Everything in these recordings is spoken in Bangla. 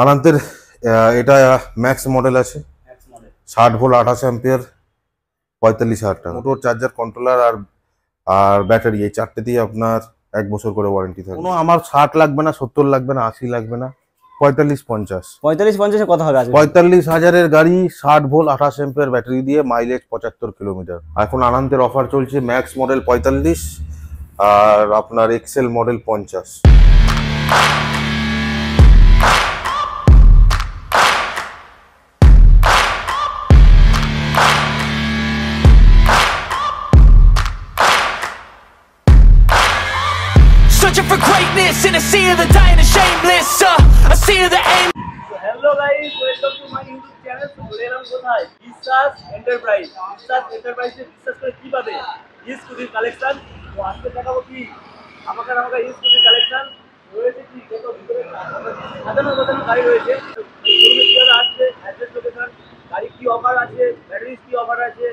আনান্তের এটা ম্যাক্স মডেল আছে, 60 ভোল্ট 28 অ্যাম্পিয়ার, 45,000 টাকা। মোটর, চার্জার, কন্ট্রোলার আর আর ব্যাটারি, এই চারটে দিয়ে আপনার 1 বছর করে ওয়ারেন্টি থাকবে। কোনো আমার 60 লাগবে না, 70 লাগবে না, 80 লাগবে না, 45-50। 45-50 কত হবে? 45,000-এর গাড়ি, 60 ভোল্ট 28 অ্যাম্পিয়ার ব্যাটারি দিয়ে, মাইলেজ 75 কিলোমিটার। এখন আনান্তের অফার চলছে, ম্যাক্স মডেল 45 আর আপনার Excel model 50। Searching for greatness in a sea of the dying and shameless, a sea of the aim. Hello guys, welcome to my YouTube channel. Today I'm কোথায়? বিশ্বাস এন্টারপ্রাইজ। বিশ্বাস এন্টারপ্রাইজে বিশ্বাস করে কি পাবে? স্কুটির কালেকশন। তো আজকে দেখাবো কি আমাকে স্কুটির কালেকশন রয়েছে, কি কত ভিতরে সাজানো গোছানো গাড়ি রয়েছে। শোরুমে কিভাবে আসবে, অ্যাড্রেস, লোকেশন, গাড়ি কি অফার আছে, ব্যাটারি কি অফার আছে,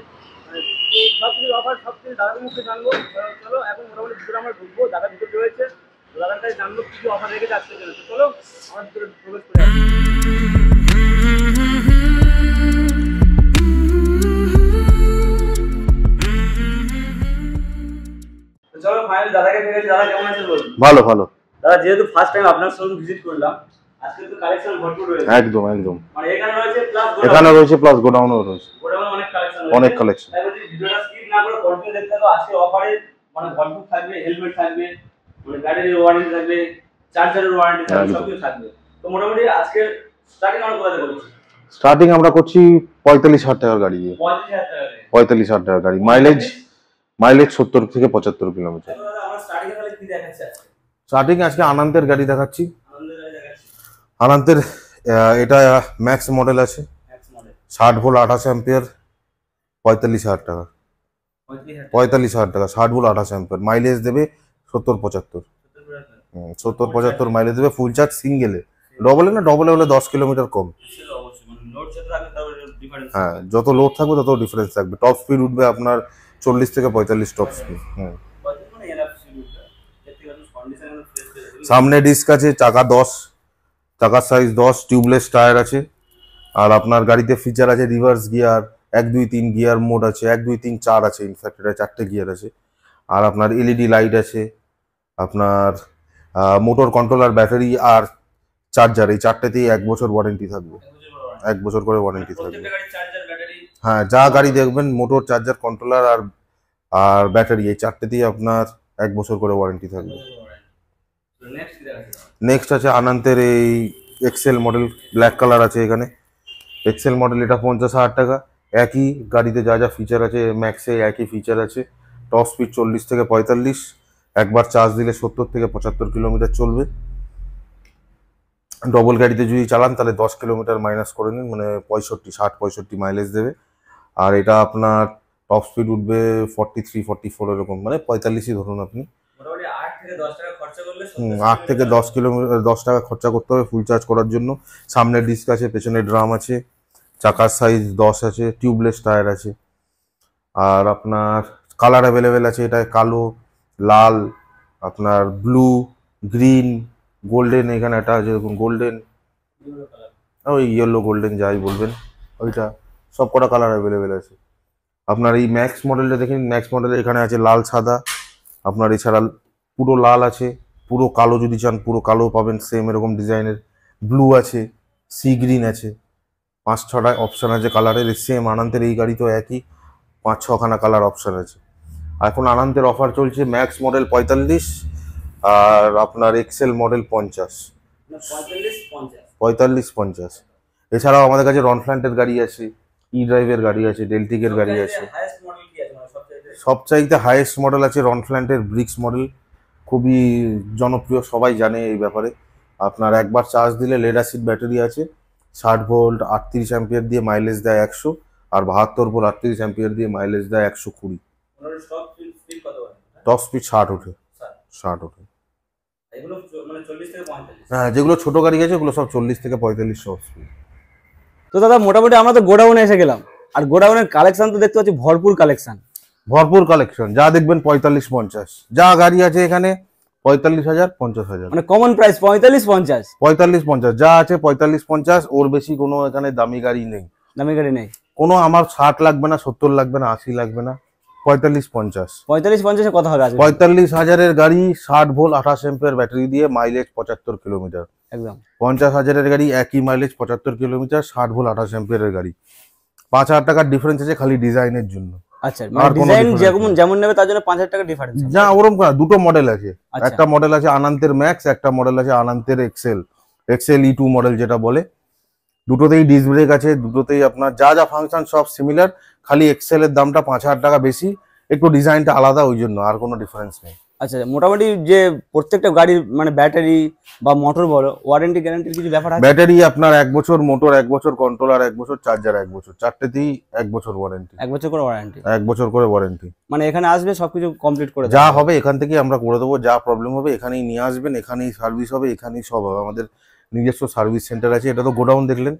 সব কিছু অফার সব কিছু দাদার মুখে জানবো। চলো এখন মোটামুটি ভিতরে আমরা ঢুকবো, দাদা ভিতরে রয়েছে, দাদার কাছে জানবো কি কি অফার রেখেছে আজকের জন্য। চলো আমার ভিতরে প্রবেশ করে আসি। চলো ফাইনাল দাদাকে পেয়েছি। দাদা কেমন আছে বলুন? ভালো ভালো দাদা, যেহেতু ফার্স্ট টাইম আপনার শোরুম ভিজিট করলাম, আজকে তো কালেকশন ভরপুর রয়েছে। একদম একদম। মানে এখানে রয়েছে প্লাস এখানে রয়েছে প্লাস গোডাউনও রয়েছে, গোডাউনে অনেক কালেকশন, অনেক কালেকশন। তাই বলছি ভিডিওটা স্কিপ না করে কন্টিনিউ দেখতে থাকো। আজকে অফারে মানে ভরপুর থাকবে, হেলমেট থাকবে, মানে ব্যাটারির ওয়ারেন্টি থাকবে, চার্জারের ওয়ারেন্টি থাকবে, সব কিছু থাকবে। তো মোটামুটি আজকে স্টার্টিং আমরা কোথা থেকে করছি? স্টার্টিং আমরা করছি 45,000 টাকার গাড়ি দিয়ে। 45,000 টাকা। 45,000 টাকার গাড়ি, মাইলেজ 70 থেকে 75 কিলোমিটার। দাদা আমরা স্টার্টিং এ তাহলে কি দেখাচ্ছি আজকে? স্টার্টিং আজকে আনন্দের গাড়ি দেখাচ্ছি। আনন্দের গাড়ি দেখাচ্ছি। আনন্দের এটা ম্যাক্স মডেল আছে, ম্যাক্স মডেল 60 ভোল্ট 28 অ্যাম্পিয়ার, 45,000 টাকা। 45,000 টাকা, 60 ভোল্ট 28 অ্যাম্পিয়ার, মাইলেজ দেবে 70-75। 70-75 মাইলেজ দেবে, ফুল চার্জ সিঙ্গেলে। ডবলে না, ডবলে হলে 10 কিলোমিটার কম। হ্যাঁ, যত লোড থাকবে তত ডিফারেন্স থাকবে। টপ স্পিড উঠবে আপনার 40 থেকে 45 টপ স্পিড। সামনে ডিস্ক আছে, চাকা 10, চাকার সাইজ 10, টিউবলেস টায়ার আছে। আর আপনার গাড়িতে ফিচার আছে রিভার্স গিয়ার, 1 2 3 গিয়ার মোড আছে, 1 2 3 4 আছে, ইনফ্যাক্ট এটা 4টে গিয়ার আছে। আর আপনার এলইডি লাইট আছে, আপনার মোটর, কন্ট্রোলার, ব্যাটারি আর চার্জার, এই চারটেতেই 1 বছর ওয়ারেন্টি থাকবে। 1 বছর করে ওয়ারেন্টি থাকবে। হ্যাঁ, যা গাড়ি দেখবেন, মোটর, চার্জার, কন্ট্রোলার আর ব্যাটারি, এই চারটেতেই আপনার 1 বছর করে ওয়ারেন্টি থাকবে। নেক্সট আছে আনন্দের এই এক্সেল মডেল, ব্ল্যাক কালার আছে এখানে। এক্সেল মডেল, এটা 50,000 টাকা। একই গাড়িতে যা যা ফিচার আছে ম্যাক্সে একই ফিচার আছে। টপ স্পিড 40 থেকে 45, একবার চার্জ দিলে 70 থেকে 75 কিলোমিটার চলবে। ডবল গাড়িতে যদি চালান তাহলে 10 কিলোমিটার মাইনাস করে নিন, মানে 60-65 মাইলেজ দেবে। আর এটা আপনার টপ স্পিড উঠবে 43-44 এরকম, মানে 45ই ধরুন আপনি। 8 থেকে 10 কিলোমিটার 10 টাকা খরচা করতে হবে ফুল চার্জ করার জন্য। সামনে ডিস্ক আছে, পেছনে ড্রাম আছে, চাকার সাইজ 10 আছে, টিউবলেস টায়ার আছে। আর আপনার কালার অ্যাভেলেবেল আছে, এটা কালো, লাল, আপনার ব্লু, গ্রিন, গোল্ডেন, এখানে একটা আছে দেখুন গোল্ডেন, ওই ইয়েলো গোল্ডেন যাই বলবেন, ওইটা সব কটা কালার অ্যাভেলেবেল আছে। আপনার এই ম্যাক্স মডেলটা দেখেন, ম্যাক্স মডেলের এখানে আছে লাল, সাদা, আপনার এছাড়া পুরো লাল আছে, পুরো কালো যদি চান পুরো কালো পাবেন, সেম এরকম ডিজাইনের। ব্লু আছে, সি গ্রিন আছে, 5-6টা অপশান আছে কালারের। সেম আনন্দের এই গাড়ি তো একই, 5-6খানা কালার অপশান আছে। এখন আনন্দের অফার চলছে, ম্যাক্স মডেল 45 আর আপনার এক্সেল মডেল 50। 45-50। এছাড়াও আমাদের কাছে রনফ্ল্যান্টের গাড়ি আছে, ই ড্রাইভের গাড়ি আছে, ডেলটিকের গাড়ি আছে। সবচাইতে হাইয়েস্ট মডেল আছে রনফ্ল্যান্টের ব্রিক্স মডেল, খুবই জনপ্রিয়, সবাই জানে এই ব্যাপারে। আপনার একবার চার্জ দিলে লেড অ্যাসিড ব্যাটারি আছে, 60 ভোল্ট 38 অ্যাম্পিয়ার দিয়ে মাইলেজ দেয় 100, আর 72 ভোল্ট 38 অ্যাম্পিয়ার দিয়ে মাইলেজ দেয় 120। টপ স্পিড 60 ওঠে, 60 ওঠে। হ্যাঁ, যেগুলো ছোট গাড়ি আছে ওগুলো সব 40 থেকে 45 টপ স্পিড। তো দাদা মোটামুটি আমরা তো গোডাউনে এসে গেলাম, আর গোডাউনের কালেকশন তো দেখতে পাচ্ছি ভরপুর কালেকশন। যা দেখবেন 45-50, যা গাড়ি আছে এখানে 45,000 50,000, মানে কমন প্রাইস 45-50 45-50 যা আছে 45-50, ওর বেশি কোনো এখানে দামি গাড়ি নেই। দামি গাড়ি নেই। কোনো আমার 60 লাগবে না, 70 লাগবে না, 80 লাগবে না, 45-50। 45-50 কত হবে আজকে? 45,000-এর গাড়ি 60 ভোল্ট 28 এম্পিয়ার ব্যাটারি দিয়ে মাইলেজ 75 কিলোমিটার। একদম 50,000-এর গাড়ি একই মাইলেজ 75 কিলোমিটার, 60 ভোল্ট 28 এম্পিয়ারের গাড়ি। 5,000 টাকার ডিফারেন্স আছে খালি ডিজাইনের জন্য। আচ্ছা, মানে আর কোনো ডিজাইন difference যেমন নেবে তার জন্য 5,000 টাকা ডিফারেন্স। যা ওরকম না, দুটো মডেল আছে। আচ্ছা। একটা মডেল আছে আনান্তের ম্যাক্স, একটা মডেল আছে আনান্তের এক্সেল E2 মডেল যেটা বলে। দুটোতেই ডিস্ক ব্রেক আছে, দুটোতেই আপনার যা যা ফাংশন সব সিমিলার, খালি এক্সেল এর দামটা 5,000 টাকা বেশি, একটু ডিজাইনটা আলাদা, ওই জন্য, আর কোনো ডিফারেন্স নেই। আচ্ছা, মোটামুটি যে প্রত্যেকটা গাড়ির মানে ব্যাটারি বা মোটর বলো, ওয়ারেন্টি গ্যারান্টির কিছু ব্যাপার আছে? ব্যাটারি আপনার 1 বছর, মোটর 1 বছর, কন্ট্রোলার 1 বছর, চার্জার 1 বছর, চারটেতেই 1 বছর ওয়ারেন্টি। 1 বছর করে ওয়ারেন্টি? 1 বছর করে ওয়ারেন্টি। মানে এখানে আসবে সবকিছু কমপ্লিট করে যা দেওয়া হবে এখান থেকেই আমরা করে দেবো, যা প্রবলেম হবে এখানেই নিয়ে আসবেন, এখানেই সার্ভিস হবে, এখানেই সব হবে। আমাদের নিজস্ব সার্ভিস সেন্টার আছে। এটা তো গোডাউন দেখলেন,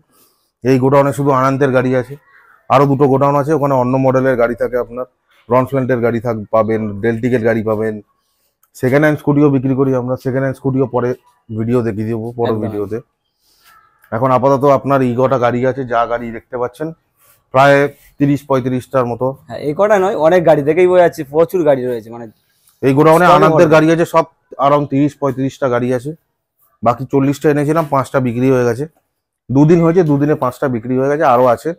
এই গোডাউনে শুধু আনন্দের গাড়ি আছে, আরো দুটো গোডাউন আছে, ওখানে অন্য মডেলের গাড়ি থাকে, আপনার রনফ্ল্যান্টের গাড়ি পাবেন, ডেলটিকের গাড়ি পাবেন, সেকেন্ড হ্যান্ড স্কুটিও বিক্রি করি আমরা। সেকেন্ড হ্যান্ড স্কুটিও পরে ভিডিও দেখিয়ে দেবো, পরে একদম। ভিডিওতে। এখন আপাতত আপনার ইগোটা গাড়ি আছে, যা গাড়ি দেখতে পাচ্ছেন প্রায় 30-35টার মতো। হ্যাঁ, এই কটা নয়, অনেক গাড়ি দেখেই বোঝা যাচ্ছে প্রচুর গাড়ি রয়েছে। মানে এই গোডাউনে Stock এ আনন্দের ভরা। গাড়ি আছে সব, আরাউন্ড 30-35টা গাড়ি আছে। বাকি 40টা এনেছিলাম, 5টা বিক্রি হয়ে গেছে। দুদিন হয়েছে, দুদিনে 5টা বিক্রি হয়ে গেছে, আরো আছে।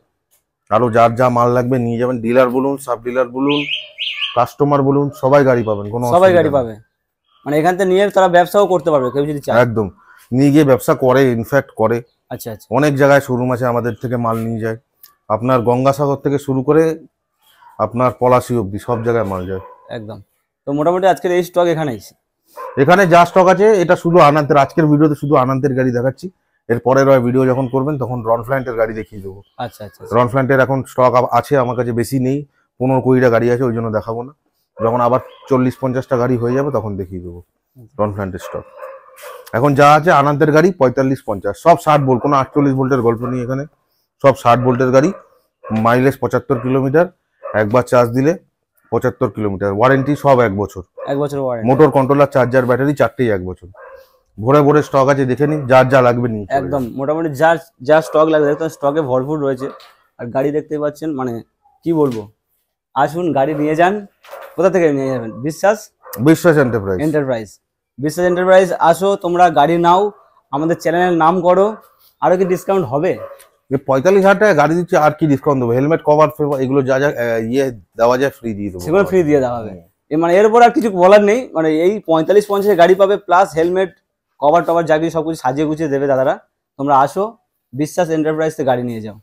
আরো যার যা মাল লাগবে নিয়ে যাবেন, ডিলার বলুন, সাব ডিলার বলুন, কাস্টমার বলুন, সবাই গাড়ি পাবেন, কোনো সবাই অসুবিধা গাড়ি নেই। পাবে, মানে এখান থেকে নিয়ে তারা ব্যবসাও করতে পারবে কেউ যদি চায়। একদম, নিয়ে গিয়ে ব্যবসা করে, ইনফ্যাক্ট করে। আচ্ছা আচ্ছা, অনেক জায়গায় শোরুম আছে, আমাদের থেকে মাল নিয়ে যায়। আপনার গঙ্গাসাগর থেকে শুরু করে আপনার পলাশি অব্দি সব জায়গায় মাল যায়। একদম। তো মোটামুটি আজকের এই স্টক এখানেই। এখানে যা স্টক আছে এটা শুধু আনন্দের, আজকের ভিডিওতে শুধু আনন্দের গাড়ি দেখাচ্ছি। এর পরের ভিডিও যখন করবেন তখন রনফ্ল্যান্টের গাড়ি দেখিয়ে দেবো। আচ্ছা আচ্ছা, রনফ্ল্যান্টের এখন স্টক আছে আমার কাছে, বেশি নেই, 15-20টা গাড়ি আছে, ওই জন্য দেখাবো না। যখন আবার 40-50টা গাড়ি হয়ে যাবে তখন দেখিয়ে দেবো রনফ্ল্যান্টের স্টক। এখন যা আছে আনন্দের গাড়ি 45-50, সব 60 ভোল্ট, কোনো 48 ভোল্টের গল্প নেই এখানে, সব 60 ভোল্টের গাড়ি, মাইলেজ 75 কিলোমিটার, একবার চার্জ দিলে 75 কিলোমিটার, ওয়ারেন্টি সব 1 বছর, 1 বছর warranty. Motor, controller, charger, battery চারটেই 1 বছর। ভরে ভরে স্টক আছে, দেখে নিন, যার যা লাগবে নিন। একদম, মোটামুটি যার যা স্টক লাগবে দেখুন, স্টকে ভরপুর রয়েছে। আর গাড়ি দেখতে পাচ্ছেন, মানে কি বলবো, আসুন গাড়ি নিয়ে যান। কোথা থেকে নিয়ে যাবেন? বিশ্বাস বিশ্বাস এন্টারপ্রাইজ। এন্টারপ্রাইজ, বিশ্বাস এন্টারপ্রাইজ আসো, তোমরা গাড়ি নাও, আমাদের চ্যানেলের নাম করো, আরো কি ডিসকাউন্ট হবে? 45,000 টাকা গাড়ি দিচ্ছি, আর কি ডিসকাউন্ট দেবো? হেলমেট, কভার, এগুলো যা যা ইয়ে দেওয়া যায় ফ্রি দিয়ে দেবো, সেগুলো ফ্রি দিয়ে দেওয়া হবে। মানে এর উপর আর কিছু বলার নেই, মানে এই 45-50 গাড়ি পাবে, প্লাস হেলমেট, কভার টভার যা কিছু সবকিছু সাজিয়ে গুছিয়ে দেবে দাদারা। তোমরা আসো, বিশ্বাস এন্টারপ্রাইজ থেকে গাড়ি নিয়ে যাও।